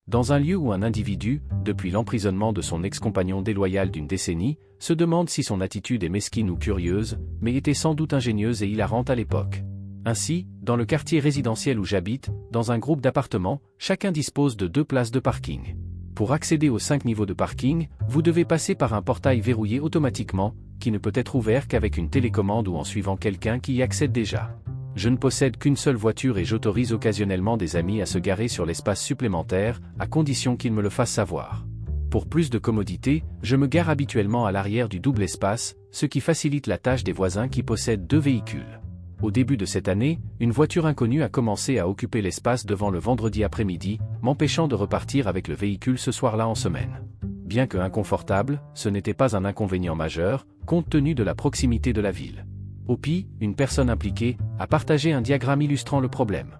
Dans un lieu où un individu, depuis l'emprisonnement de son ex-compagnon déloyal d'une décennie, se demande si son attitude est mesquine ou curieuse, mais était sans doute ingénieuse et hilarante à l'époque. Ainsi, dans le quartier résidentiel où j'habite, dans un groupe d'appartements, chacun dispose de 2 places de parking. Pour accéder aux 5 niveaux de parking, vous devez passer par un portail verrouillé automatiquement, qui ne peut être ouvert qu'avec une télécommande ou en suivant quelqu'un qui y accède déjà. Je ne possède qu'une seule voiture et j'autorise occasionnellement des amis à se garer sur l'espace supplémentaire, à condition qu'ils me le fassent savoir. Pour plus de commodité, je me gare habituellement à l'arrière du double espace, ce qui facilite la tâche des voisins qui possèdent 2 véhicules. Au début de cette année, une voiture inconnue a commencé à occuper l'espace devant le vendredi après-midi, m'empêchant de repartir avec le véhicule ce soir-là en semaine. Bien que inconfortable, ce n'était pas un inconvénient majeur, compte tenu de la proximité de la ville. Au pire, une personne impliquée a partagé un diagramme illustrant le problème.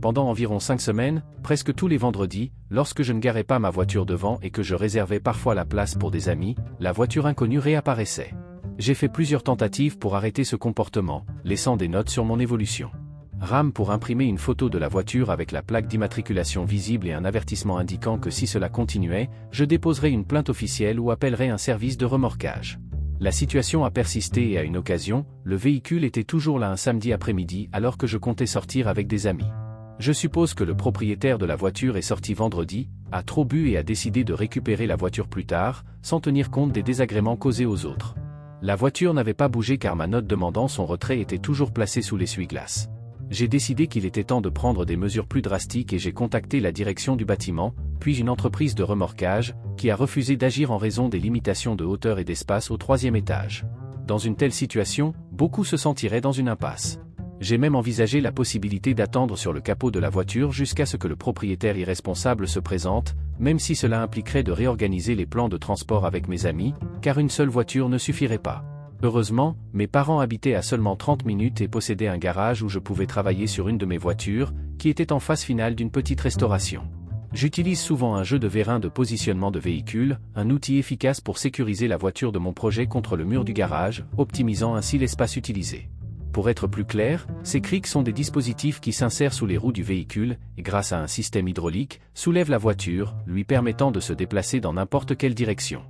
Pendant environ 5 semaines, presque tous les vendredis, lorsque je ne garais pas ma voiture devant et que je réservais parfois la place pour des amis, la voiture inconnue réapparaissait. J'ai fait plusieurs tentatives pour arrêter ce comportement, laissant des notes sur mon évolution. RAM pour imprimer une photo de la voiture avec la plaque d'immatriculation visible et un avertissement indiquant que si cela continuait, je déposerais une plainte officielle ou appellerais un service de remorquage. La situation a persisté et à une occasion, le véhicule était toujours là un samedi après-midi alors que je comptais sortir avec des amis. Je suppose que le propriétaire de la voiture est sorti vendredi, a trop bu et a décidé de récupérer la voiture plus tard, sans tenir compte des désagréments causés aux autres. La voiture n'avait pas bougé car ma note demandant son retrait était toujours placée sous l'essuie-glace. J'ai décidé qu'il était temps de prendre des mesures plus drastiques et j'ai contacté la direction du bâtiment, puis une entreprise de remorquage, qui a refusé d'agir en raison des limitations de hauteur et d'espace au 3e étage. Dans une telle situation, beaucoup se sentiraient dans une impasse. J'ai même envisagé la possibilité d'attendre sur le capot de la voiture jusqu'à ce que le propriétaire irresponsable se présente, même si cela impliquerait de réorganiser les plans de transport avec mes amis, car une seule voiture ne suffirait pas. Heureusement, mes parents habitaient à seulement 30 minutes et possédaient un garage où je pouvais travailler sur une de mes voitures, qui était en phase finale d'une petite restauration. J'utilise souvent un jeu de vérins de positionnement de véhicule, un outil efficace pour sécuriser la voiture de mon projet contre le mur du garage, optimisant ainsi l'espace utilisé. Pour être plus clair, ces crics sont des dispositifs qui s'insèrent sous les roues du véhicule, et grâce à un système hydraulique, soulèvent la voiture, lui permettant de se déplacer dans n'importe quelle direction.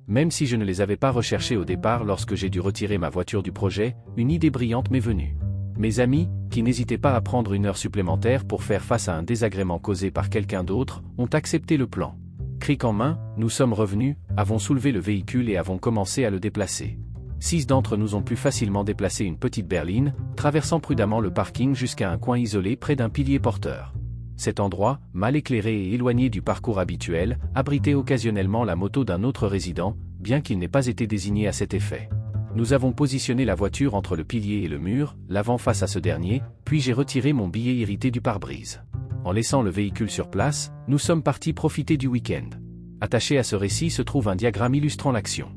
Même si je ne les avais pas recherchés au départ lorsque j'ai dû retirer ma voiture du projet, une idée brillante m'est venue. Mes amis, qui n'hésitaient pas à prendre une heure supplémentaire pour faire face à un désagrément causé par quelqu'un d'autre, ont accepté le plan. Cric en main, nous sommes revenus, avons soulevé le véhicule et avons commencé à le déplacer. 6 d'entre nous ont pu facilement déplacer une petite berline, traversant prudemment le parking jusqu'à un coin isolé près d'un pilier porteur. Cet endroit, mal éclairé et éloigné du parcours habituel, abritait occasionnellement la moto d'un autre résident, bien qu'il n'ait pas été désigné à cet effet. Nous avons positionné la voiture entre le pilier et le mur, l'avant face à ce dernier, puis j'ai retiré mon billet irrité du pare-brise. En laissant le véhicule sur place, nous sommes partis profiter du week-end. Attaché à ce récit se trouve un diagramme illustrant l'action.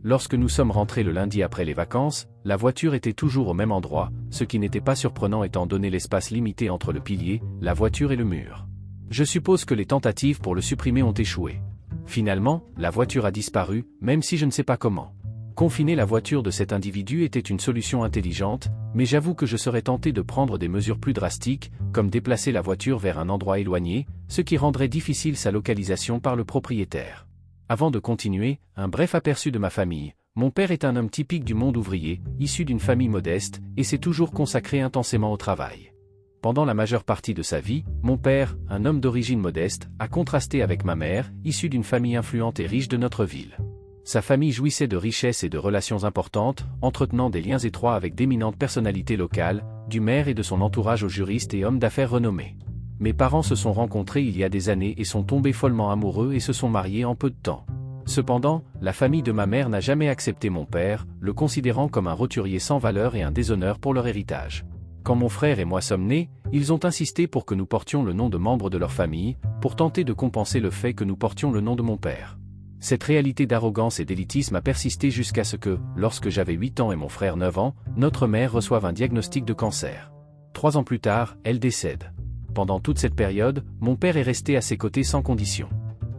Lorsque nous sommes rentrés le lundi après les vacances, la voiture était toujours au même endroit, ce qui n'était pas surprenant étant donné l'espace limité entre le pilier, la voiture et le mur. Je suppose que les tentatives pour le supprimer ont échoué. Finalement, la voiture a disparu, même si je ne sais pas comment. Confiner la voiture de cet individu était une solution intelligente, mais j'avoue que je serais tenté de prendre des mesures plus drastiques, comme déplacer la voiture vers un endroit éloigné, ce qui rendrait difficile sa localisation par le propriétaire. Avant de continuer, un bref aperçu de ma famille. Mon père est un homme typique du monde ouvrier, issu d'une famille modeste, et s'est toujours consacré intensément au travail. Pendant la majeure partie de sa vie, mon père, un homme d'origine modeste, a contrasté avec ma mère, issue d'une famille influente et riche de notre ville. Sa famille jouissait de richesses et de relations importantes, entretenant des liens étroits avec d'éminentes personnalités locales, du maire et de son entourage aux juristes et hommes d'affaires renommés. Mes parents se sont rencontrés il y a des années et sont tombés follement amoureux et se sont mariés en peu de temps. Cependant, la famille de ma mère n'a jamais accepté mon père, le considérant comme un roturier sans valeur et un déshonneur pour leur héritage. Quand mon frère et moi sommes nés, ils ont insisté pour que nous portions le nom de membres de leur famille, pour tenter de compenser le fait que nous portions le nom de mon père. Cette réalité d'arrogance et d'élitisme a persisté jusqu'à ce que, lorsque j'avais 8 ans et mon frère 9 ans, notre mère reçoive un diagnostic de cancer. 3 ans plus tard, elle décède. Pendant toute cette période, mon père est resté à ses côtés sans condition.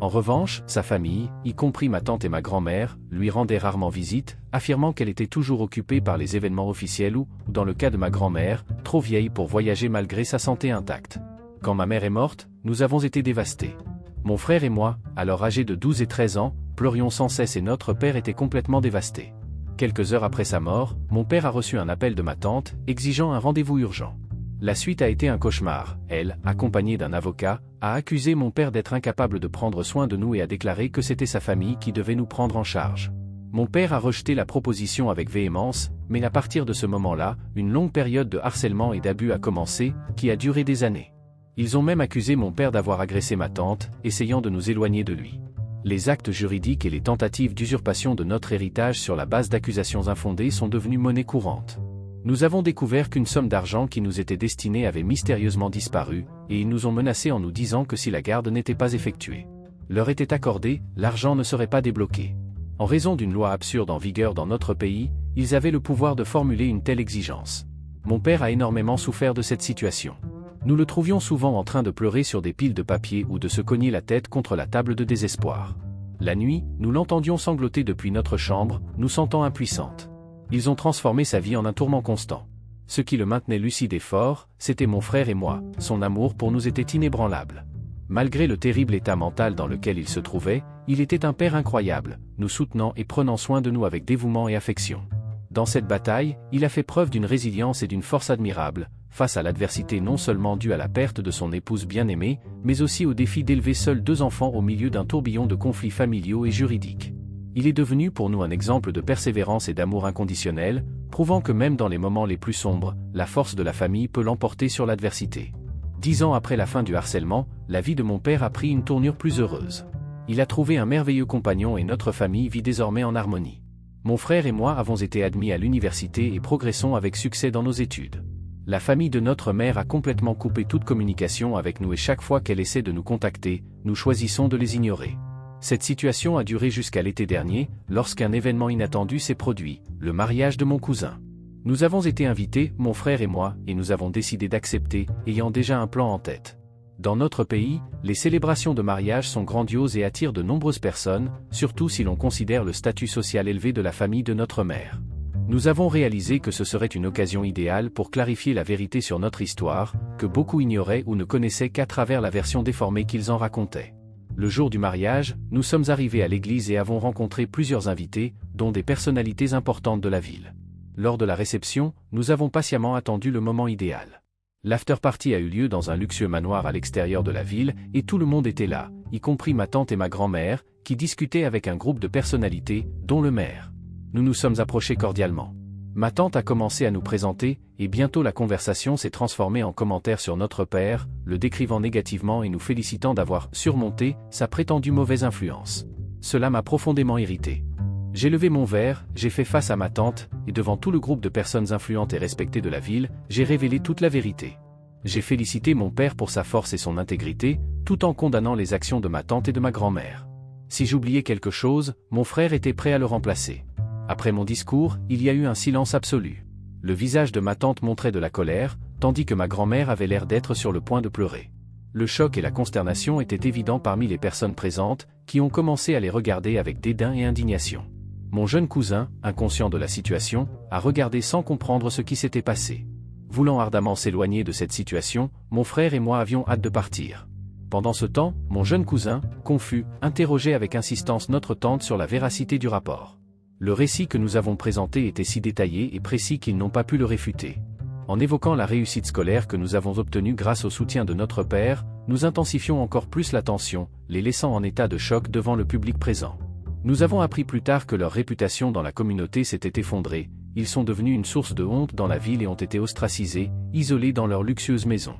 En revanche, sa famille, y compris ma tante et ma grand-mère, lui rendait rarement visite, affirmant qu'elle était toujours occupée par les événements officiels ou, dans le cas de ma grand-mère, trop vieille pour voyager malgré sa santé intacte. Quand ma mère est morte, nous avons été dévastés. Mon frère et moi, alors âgés de 12 et 13 ans, pleurions sans cesse et notre père était complètement dévasté. Quelques heures après sa mort, mon père a reçu un appel de ma tante, exigeant un rendez-vous urgent. La suite a été un cauchemar. Elle, accompagnée d'un avocat, a accusé mon père d'être incapable de prendre soin de nous et a déclaré que c'était sa famille qui devait nous prendre en charge. Mon père a rejeté la proposition avec véhémence, mais à partir de ce moment-là, une longue période de harcèlement et d'abus a commencé, qui a duré des années. Ils ont même accusé mon père d'avoir agressé ma tante, essayant de nous éloigner de lui. Les actes juridiques et les tentatives d'usurpation de notre héritage sur la base d'accusations infondées sont devenus monnaie courante. Nous avons découvert qu'une somme d'argent qui nous était destinée avait mystérieusement disparu, et ils nous ont menacés en nous disant que si la garde n'était pas effectuée, leur était accordé, l'argent ne serait pas débloqué. En raison d'une loi absurde en vigueur dans notre pays, ils avaient le pouvoir de formuler une telle exigence. Mon père a énormément souffert de cette situation. Nous le trouvions souvent en train de pleurer sur des piles de papier ou de se cogner la tête contre la table de désespoir. La nuit, nous l'entendions sangloter depuis notre chambre, nous sentant impuissantes. Ils ont transformé sa vie en un tourment constant. Ce qui le maintenait lucide et fort, c'était mon frère et moi, son amour pour nous était inébranlable. Malgré le terrible état mental dans lequel il se trouvait, il était un père incroyable, nous soutenant et prenant soin de nous avec dévouement et affection. Dans cette bataille, il a fait preuve d'une résilience et d'une force admirables, face à l'adversité non seulement due à la perte de son épouse bien-aimée, mais aussi au défi d'élever seuls 2 enfants au milieu d'un tourbillon de conflits familiaux et juridiques. Il est devenu pour nous un exemple de persévérance et d'amour inconditionnel, prouvant que même dans les moments les plus sombres, la force de la famille peut l'emporter sur l'adversité. 10 ans après la fin du harcèlement, la vie de mon père a pris une tournure plus heureuse. Il a trouvé un merveilleux compagnon et notre famille vit désormais en harmonie. Mon frère et moi avons été admis à l'université et progressons avec succès dans nos études. La famille de notre mère a complètement coupé toute communication avec nous et chaque fois qu'elle essaie de nous contacter, nous choisissons de les ignorer. Cette situation a duré jusqu'à l'été dernier, lorsqu'un événement inattendu s'est produit, le mariage de mon cousin. Nous avons été invités, mon frère et moi, et nous avons décidé d'accepter, ayant déjà un plan en tête. Dans notre pays, les célébrations de mariage sont grandioses et attirent de nombreuses personnes, surtout si l'on considère le statut social élevé de la famille de notre mère. Nous avons réalisé que ce serait une occasion idéale pour clarifier la vérité sur notre histoire, que beaucoup ignoraient ou ne connaissaient qu'à travers la version déformée qu'ils en racontaient. Le jour du mariage, nous sommes arrivés à l'église et avons rencontré plusieurs invités, dont des personnalités importantes de la ville. Lors de la réception, nous avons patiemment attendu le moment idéal. L'after-party a eu lieu dans un luxueux manoir à l'extérieur de la ville, et tout le monde était là, y compris ma tante et ma grand-mère, qui discutaient avec un groupe de personnalités, dont le maire. Nous nous sommes approchés cordialement. Ma tante a commencé à nous présenter, et bientôt la conversation s'est transformée en commentaires sur notre père, le décrivant négativement et nous félicitant d'avoir surmonté sa prétendue mauvaise influence. Cela m'a profondément irrité. J'ai levé mon verre, j'ai fait face à ma tante, et devant tout le groupe de personnes influentes et respectées de la ville, j'ai révélé toute la vérité. J'ai félicité mon père pour sa force et son intégrité, tout en condamnant les actions de ma tante et de ma grand-mère. Si j'oubliais quelque chose, mon frère était prêt à le remplacer. Après mon discours, il y a eu un silence absolu. Le visage de ma tante montrait de la colère, tandis que ma grand-mère avait l'air d'être sur le point de pleurer. Le choc et la consternation étaient évidents parmi les personnes présentes, qui ont commencé à les regarder avec dédain et indignation. Mon jeune cousin, inconscient de la situation, a regardé sans comprendre ce qui s'était passé. Voulant ardemment s'éloigner de cette situation, mon frère et moi avions hâte de partir. Pendant ce temps, mon jeune cousin, confus, interrogeait avec insistance notre tante sur la véracité du rapport. Le récit que nous avons présenté était si détaillé et précis qu'ils n'ont pas pu le réfuter. En évoquant la réussite scolaire que nous avons obtenue grâce au soutien de notre père, nous intensifions encore plus la tension, les laissant en état de choc devant le public présent. Nous avons appris plus tard que leur réputation dans la communauté s'était effondrée, ils sont devenus une source de honte dans la ville et ont été ostracisés, isolés dans leur luxueuse maison.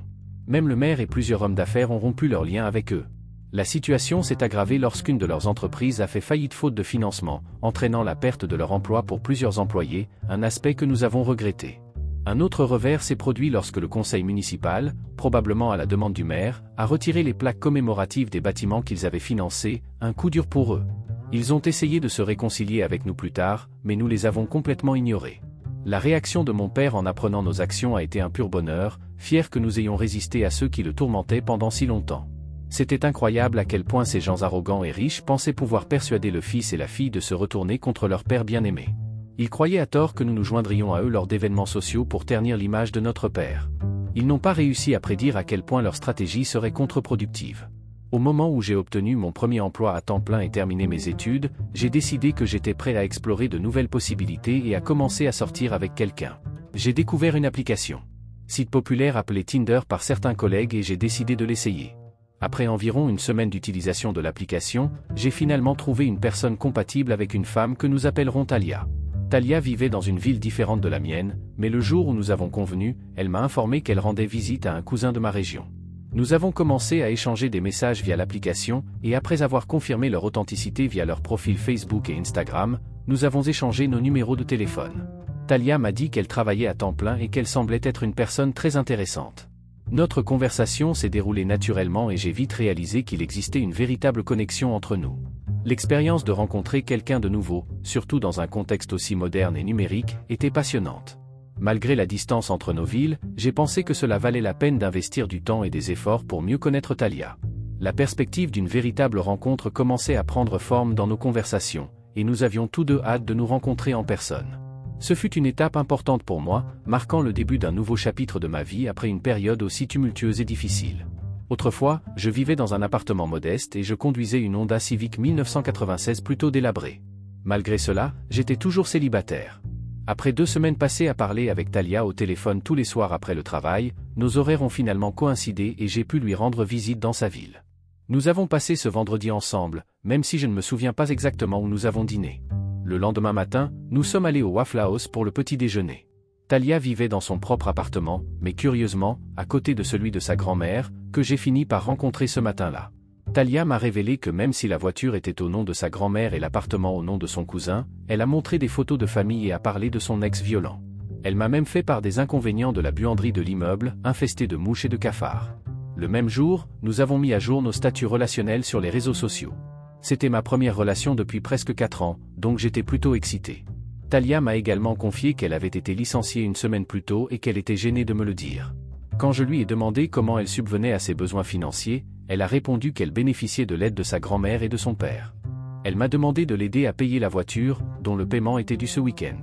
Même le maire et plusieurs hommes d'affaires ont rompu leurs liens avec eux. La situation s'est aggravée lorsqu'une de leurs entreprises a fait faillite faute de financement, entraînant la perte de leur emploi pour plusieurs employés, un aspect que nous avons regretté. Un autre revers s'est produit lorsque le conseil municipal, probablement à la demande du maire, a retiré les plaques commémoratives des bâtiments qu'ils avaient financés, un coup dur pour eux. Ils ont essayé de se réconcilier avec nous plus tard, mais nous les avons complètement ignorés. La réaction de mon père en apprenant nos actions a été un pur bonheur, fier que nous ayons résisté à ceux qui le tourmentaient pendant si longtemps. C'était incroyable à quel point ces gens arrogants et riches pensaient pouvoir persuader le fils et la fille de se retourner contre leur père bien-aimé. Ils croyaient à tort que nous nous joindrions à eux lors d'événements sociaux pour ternir l'image de notre père. Ils n'ont pas réussi à prédire à quel point leur stratégie serait contre-productive. Au moment où j'ai obtenu mon premier emploi à temps plein et terminé mes études, j'ai décidé que j'étais prêt à explorer de nouvelles possibilités et à commencer à sortir avec quelqu'un. J'ai découvert une application. Site populaire appelé Tinder par certains collègues et j'ai décidé de l'essayer. Après environ une semaine d'utilisation de l'application, j'ai finalement trouvé une personne compatible avec une femme que nous appellerons Talia. Talia vivait dans une ville différente de la mienne, mais le jour où nous avons convenu, elle m'a informé qu'elle rendait visite à un cousin de ma région. Nous avons commencé à échanger des messages via l'application, et après avoir confirmé leur authenticité via leurs profils Facebook et Instagram, nous avons échangé nos numéros de téléphone. Talia m'a dit qu'elle travaillait à temps plein et qu'elle semblait être une personne très intéressante. Notre conversation s'est déroulée naturellement et j'ai vite réalisé qu'il existait une véritable connexion entre nous. L'expérience de rencontrer quelqu'un de nouveau, surtout dans un contexte aussi moderne et numérique, était passionnante. Malgré la distance entre nos villes, j'ai pensé que cela valait la peine d'investir du temps et des efforts pour mieux connaître Talia. La perspective d'une véritable rencontre commençait à prendre forme dans nos conversations, et nous avions tous deux hâte de nous rencontrer en personne. Ce fut une étape importante pour moi, marquant le début d'un nouveau chapitre de ma vie après une période aussi tumultueuse et difficile. Autrefois, je vivais dans un appartement modeste et je conduisais une Honda Civic 1996 plutôt délabrée. Malgré cela, j'étais toujours célibataire. Après 2 semaines passées à parler avec Talia au téléphone tous les soirs après le travail, nos horaires ont finalement coïncidé et j'ai pu lui rendre visite dans sa ville. Nous avons passé ce vendredi ensemble, même si je ne me souviens pas exactement où nous avons dîné. Le lendemain matin, nous sommes allés au Waffle House pour le petit déjeuner. Talia vivait dans son propre appartement, mais curieusement, à côté de celui de sa grand-mère, que j'ai fini par rencontrer ce matin-là. Talia m'a révélé que même si la voiture était au nom de sa grand-mère et l'appartement au nom de son cousin, elle a montré des photos de famille et a parlé de son ex violent. Elle m'a même fait part des inconvénients de la buanderie de l'immeuble, infestée de mouches et de cafards. Le même jour, nous avons mis à jour nos statuts relationnels sur les réseaux sociaux. C'était ma première relation depuis presque 4 ans, donc j'étais plutôt excité. Talia m'a également confié qu'elle avait été licenciée une semaine plus tôt et qu'elle était gênée de me le dire. Quand je lui ai demandé comment elle subvenait à ses besoins financiers, elle a répondu qu'elle bénéficiait de l'aide de sa grand-mère et de son père. Elle m'a demandé de l'aider à payer la voiture, dont le paiement était dû ce week-end.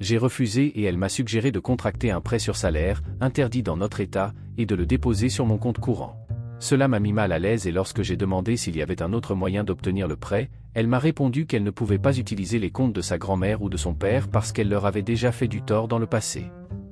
J'ai refusé et elle m'a suggéré de contracter un prêt sur salaire, interdit dans notre État, et de le déposer sur mon compte courant. Cela m'a mis mal à l'aise et lorsque j'ai demandé s'il y avait un autre moyen d'obtenir le prêt, elle m'a répondu qu'elle ne pouvait pas utiliser les comptes de sa grand-mère ou de son père parce qu'elle leur avait déjà fait du tort dans le passé.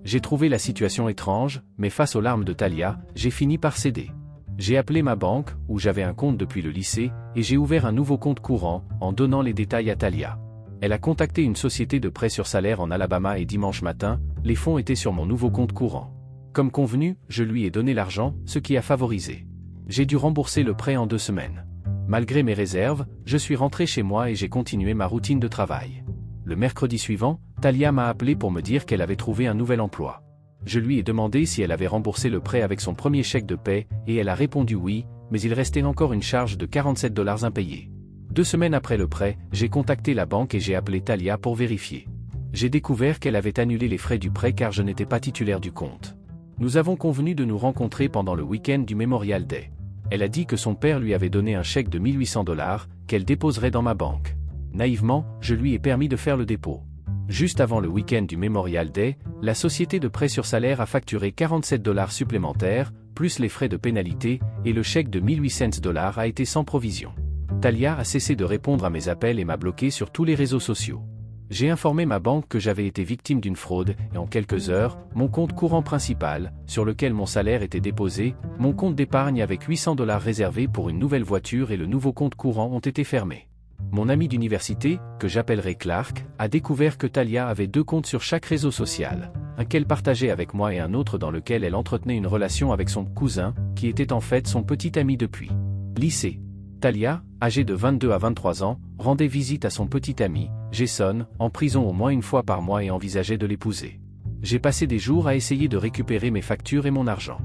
J'ai trouvé la situation étrange, mais face aux larmes de Talia, j'ai fini par céder. J'ai appelé ma banque, où j'avais un compte depuis le lycée, et j'ai ouvert un nouveau compte courant, en donnant les détails à Talia. Elle a contacté une société de prêt sur salaire en Alabama et dimanche matin, les fonds étaient sur mon nouveau compte courant. Comme convenu, je lui ai donné l'argent, ce qui a favorisé. J'ai dû rembourser le prêt en 2 semaines. Malgré mes réserves, je suis rentré chez moi et j'ai continué ma routine de travail. Le mercredi suivant, Talia m'a appelé pour me dire qu'elle avait trouvé un nouvel emploi. Je lui ai demandé si elle avait remboursé le prêt avec son premier chèque de paie, et elle a répondu oui, mais il restait encore une charge de $47 impayée. 2 semaines après le prêt, j'ai contacté la banque et j'ai appelé Talia pour vérifier. J'ai découvert qu'elle avait annulé les frais du prêt car je n'étais pas titulaire du compte. Nous avons convenu de nous rencontrer pendant le week-end du Memorial Day. Elle a dit que son père lui avait donné un chèque de $1800, qu'elle déposerait dans ma banque. Naïvement, je lui ai permis de faire le dépôt. Juste avant le week-end du Memorial Day, la société de prêt sur salaire a facturé $47 supplémentaires, plus les frais de pénalité, et le chèque de $1800 a été sans provision. Talia a cessé de répondre à mes appels et m'a bloqué sur tous les réseaux sociaux. J'ai informé ma banque que j'avais été victime d'une fraude, et en quelques heures, mon compte courant principal, sur lequel mon salaire était déposé, mon compte d'épargne avec $800 réservé pour une nouvelle voiture et le nouveau compte courant ont été fermés. Mon ami d'université, que j'appellerai Clark, a découvert que Talia avait 2 comptes sur chaque réseau social, un qu'elle partageait avec moi et un autre dans lequel elle entretenait une relation avec son cousin, qui était en fait son petit ami depuis lycée. Talia, âgée de 22 à 23 ans, rendait visite à son petit ami, Jason, en prison au moins une fois par mois et envisageait de l'épouser. J'ai passé des jours à essayer de récupérer mes factures et mon argent.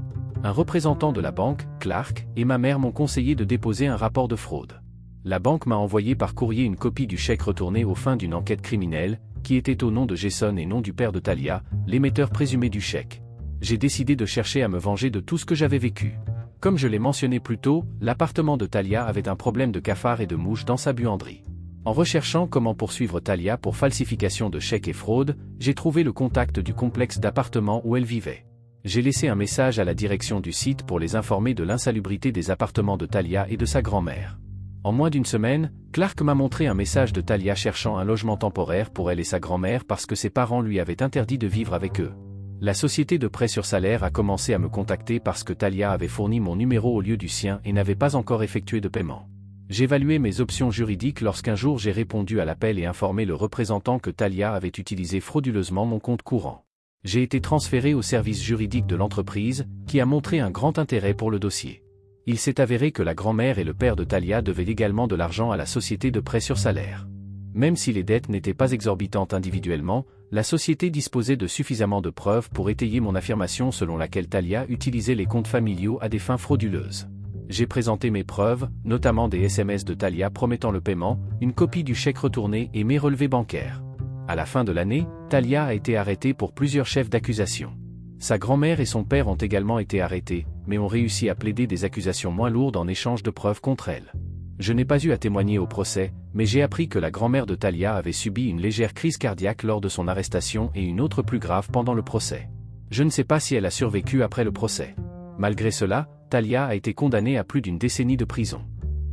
Un représentant de la banque, Clark, et ma mère m'ont conseillé de déposer un rapport de fraude. La banque m'a envoyé par courrier une copie du chèque retourné aux fins d'une enquête criminelle, qui était au nom de Jason et non du père de Talia, l'émetteur présumé du chèque. J'ai décidé de chercher à me venger de tout ce que j'avais vécu. Comme je l'ai mentionné plus tôt, l'appartement de Talia avait un problème de cafards et de mouches dans sa buanderie. En recherchant comment poursuivre Talia pour falsification de chèques et fraude, j'ai trouvé le contact du complexe d'appartements où elle vivait. J'ai laissé un message à la direction du site pour les informer de l'insalubrité des appartements de Talia et de sa grand-mère. En moins d'une semaine, Clark m'a montré un message de Talia cherchant un logement temporaire pour elle et sa grand-mère parce que ses parents lui avaient interdit de vivre avec eux. La société de prêt sur salaire a commencé à me contacter parce que Talia avait fourni mon numéro au lieu du sien et n'avait pas encore effectué de paiement. J'évaluais mes options juridiques lorsqu'un jour j'ai répondu à l'appel et informé le représentant que Talia avait utilisé frauduleusement mon compte courant. J'ai été transféré au service juridique de l'entreprise, qui a montré un grand intérêt pour le dossier. Il s'est avéré que la grand-mère et le père de Talia devaient légalement de l'argent à la société de prêt sur salaire. Même si les dettes n'étaient pas exorbitantes individuellement, la société disposait de suffisamment de preuves pour étayer mon affirmation selon laquelle Talia utilisait les comptes familiaux à des fins frauduleuses. J'ai présenté mes preuves, notamment des SMS de Talia promettant le paiement, une copie du chèque retourné et mes relevés bancaires. À la fin de l'année, Talia a été arrêtée pour plusieurs chefs d'accusation. Sa grand-mère et son père ont également été arrêtés, mais ont réussi à plaider des accusations moins lourdes en échange de preuves contre elle. Je n'ai pas eu à témoigner au procès, mais j'ai appris que la grand-mère de Talia avait subi une légère crise cardiaque lors de son arrestation et une autre plus grave pendant le procès. Je ne sais pas si elle a survécu après le procès. Malgré cela, Talia a été condamnée à plus d'une décennie de prison.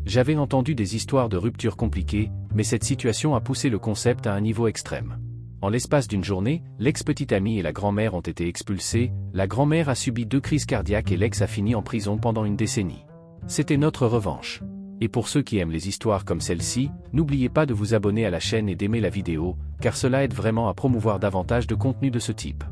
J'avais entendu des histoires de ruptures compliquées, mais cette situation a poussé le concept à un niveau extrême. En l'espace d'une journée, l'ex-petite amie et la grand-mère ont été expulsées, la grand-mère a subi 2 crises cardiaques et l'ex a fini en prison pendant une décennie. C'était notre revanche. Et pour ceux qui aiment les histoires comme celle-ci, n'oubliez pas de vous abonner à la chaîne et d'aimer la vidéo, car cela aide vraiment à promouvoir davantage de contenu de ce type.